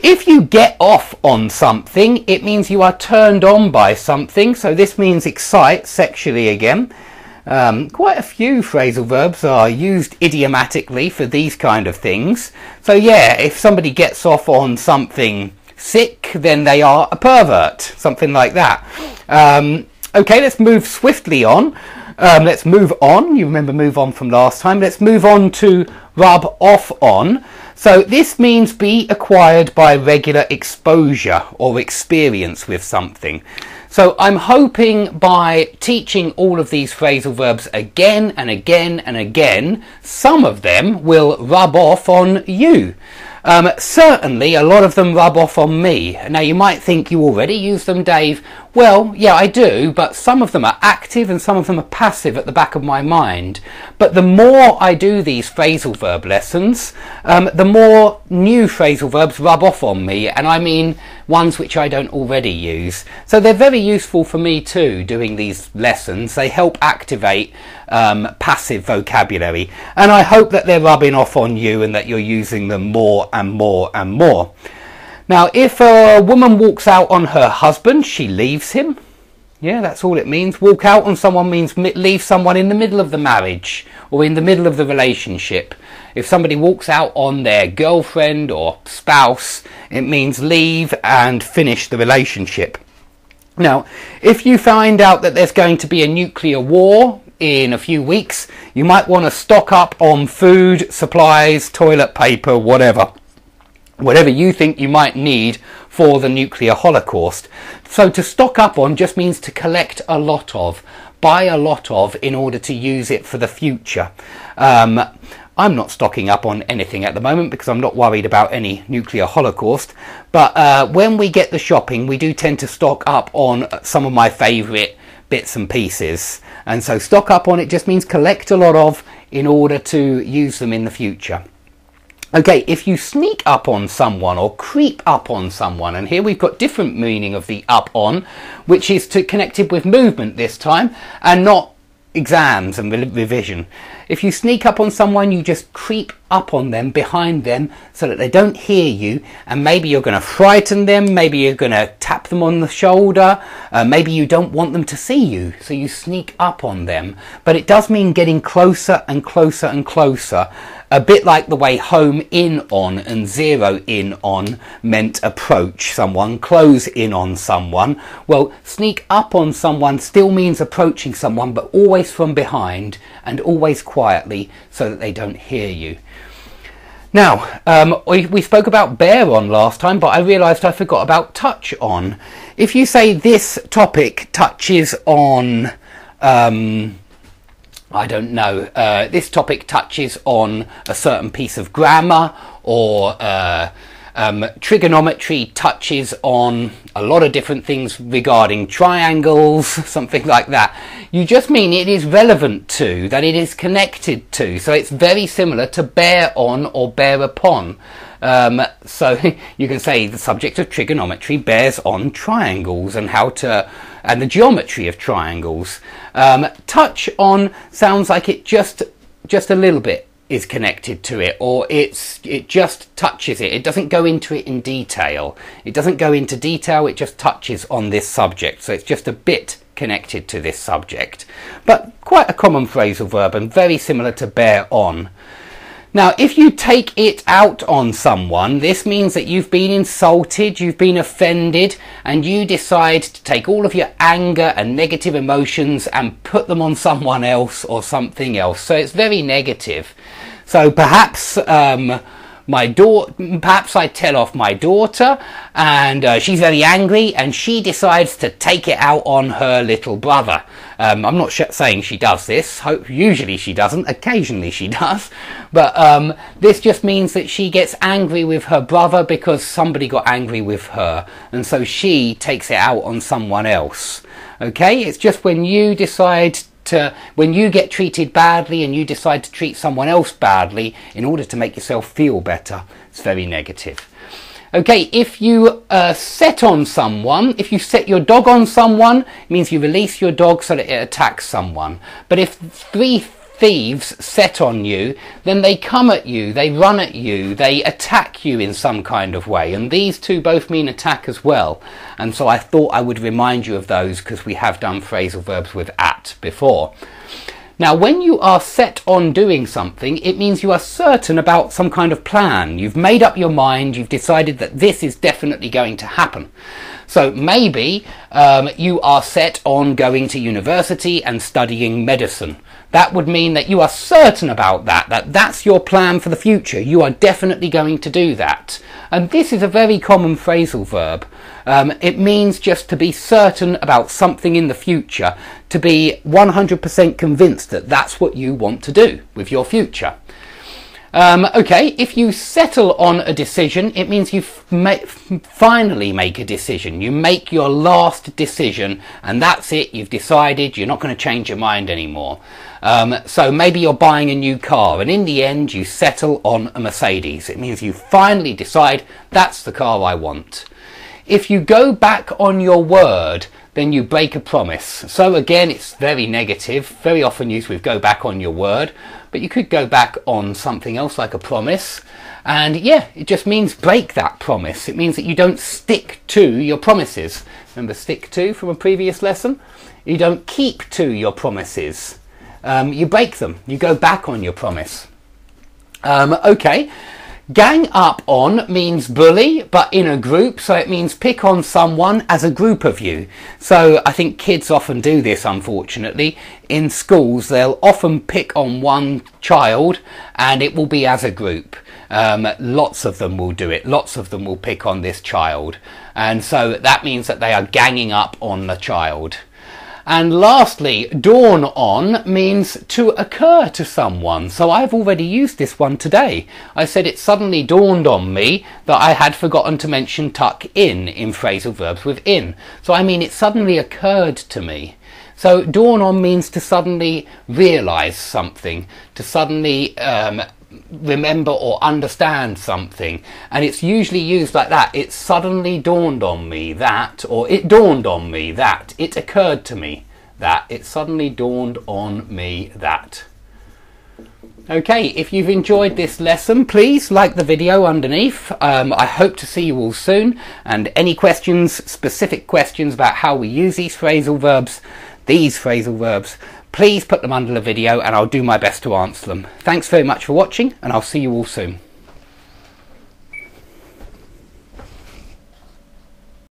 If you get off on something, it means you are turned on by something. So this means excite sexually again. Quite a few phrasal verbs are used idiomatically for these kind of things. So yeah, if somebody gets off on something sick, then they are a pervert, something like that. Okay, let's move swiftly on. Let's move on. You remember move on from last time. Let's move on to rub off on. So this means be acquired by regular exposure or experience with something. So I'm hoping by teaching all of these phrasal verbs again and again and again, some of them will rub off on you. Certainly a lot of them rub off on me. Now you might think you already use them, Dave. Well, yeah, I do, but some of them are active and some of them are passive at the back of my mind. But the more I do these phrasal verb lessons, the more new phrasal verbs rub off on me, and I mean ones which I don't already use. So they're very useful for me too, doing these lessons. They help activate passive vocabulary, and I hope that they're rubbing off on you and that you're using them more and more and more. Now, if a woman walks out on her husband, she leaves him. Yeah, that's all it means. Walk out on someone means leave someone in the middle of the marriage or in the middle of the relationship. If somebody walks out on their girlfriend or spouse, it means leave and finish the relationship. Now, if you find out that there's going to be a nuclear war in a few weeks, you might want to stock up on food, supplies, toilet paper, whatever you think you might need for the nuclear holocaust. So to stock up on just means to collect a lot of, buy a lot of in order to use it for the future. I'm not stocking up on anything at the moment because I'm not worried about any nuclear holocaust, but when we get the shopping we do tend to stock up on some of my favourite bits and pieces, and so stock up on it just means collect a lot of in order to use them in the future. Okay, if you sneak up on someone or creep up on someone, and here we've got different meaning of the up on, which is connected with movement this time and not exams and revision. If you sneak up on someone, you just creep up on them, behind them, so that they don't hear you, and maybe you're going to frighten them, maybe you're going to tap them on the shoulder, maybe you don't want them to see you, so you sneak up on them. But it does mean getting closer and closer and closer, a bit like the way home in on and zero in on meant approach someone, close in on someone. Well, sneak up on someone still means approaching someone, but always from behind and always quietly so that they don't hear you. Now, we spoke about bear on last time, but I realised I forgot about touch on. If you say this topic touches on, I don't know, this topic touches on a certain piece of grammar, or trigonometry touches on a lot of different things regarding triangles, something like that. You just mean it is relevant to, that it is connected to. So it's very similar to bear on or bear upon. So you can say the subject of trigonometry bears on triangles and and the geometry of triangles. Touch on sounds like it just a little bit is connected to it, or it just touches it. It doesn't go into it in detail. It doesn't go into detail, it just touches on this subject. So it's just a bit connected to this subject. But quite a common phrasal verb and very similar to bear on. Now, if you take it out on someone, this means that you've been insulted, you've been offended, and you decide to take all of your anger and negative emotions and put them on someone else or something else. So it's very negative. So perhaps perhaps I tell off my daughter, and she's very angry, and she decides to take it out on her little brother. I'm not saying she does this. Usually she doesn't. Occasionally she does. But this just means that she gets angry with her brother because somebody got angry with her, and so she takes it out on someone else. Okay? It's just when you decide when you get treated badly and you decide to treat someone else badly in order to make yourself feel better. It's very negative. Okay, if you set on someone, if you set your dog on someone, it means you release your dog so that it attacks someone. But if three thieves set on you, then they come at you, they run at you, they attack you in some kind of way. And these two both mean attack as well. And so I thought I would remind you of those because we have done phrasal verbs with at before. Now, when you are set on doing something, it means you are certain about some kind of plan. You've made up your mind, you've decided that this is definitely going to happen. So maybe you are set on going to university and studying medicine. That would mean that you are certain about that, that's your plan for the future. You are definitely going to do that. And this is a very common phrasal verb. It means just to be certain about something in the future, to be 100% convinced that that's what you want to do with your future. Okay, if you settle on a decision, it means you finally make a decision. You make your last decision and that's it. You've decided, you're not going to change your mind anymore. So maybe you're buying a new car and in the end you settle on a Mercedes. It means you finally decide that's the car I want. If you go back on your word, then you break a promise. So again, it's very negative, very often used with go back on your word, but you could go back on something else like a promise. And yeah, it just means break that promise. It means that you don't stick to your promises. Remember stick to from a previous lesson? You don't keep to your promises. You break them. You go back on your promise. Okay. Gang up on means bully, but in a group, so it means pick on someone as a group of you. So I think kids often do this, unfortunately. In schools, they'll often pick on one child and it will be as a group. Lots of them will do it. Lots of them will pick on this child. And so that means that they are ganging up on the child. And lastly, dawn on means to occur to someone. So I've already used this one today. I said it suddenly dawned on me that I had forgotten to mention tuck in phrasal verbs with in. So I mean it suddenly occurred to me. So dawn on means to suddenly realise something, to suddenly remember or understand something, and it's usually used like that. It suddenly dawned on me that, or it dawned on me that, it occurred to me that, it suddenly dawned on me that. Okay, if you've enjoyed this lesson, please like the video underneath. I hope to see you all soon, and any questions, specific questions about how we use these phrasal verbs, please put them under the video and I'll do my best to answer them. Thanks very much for watching and I'll see you all soon.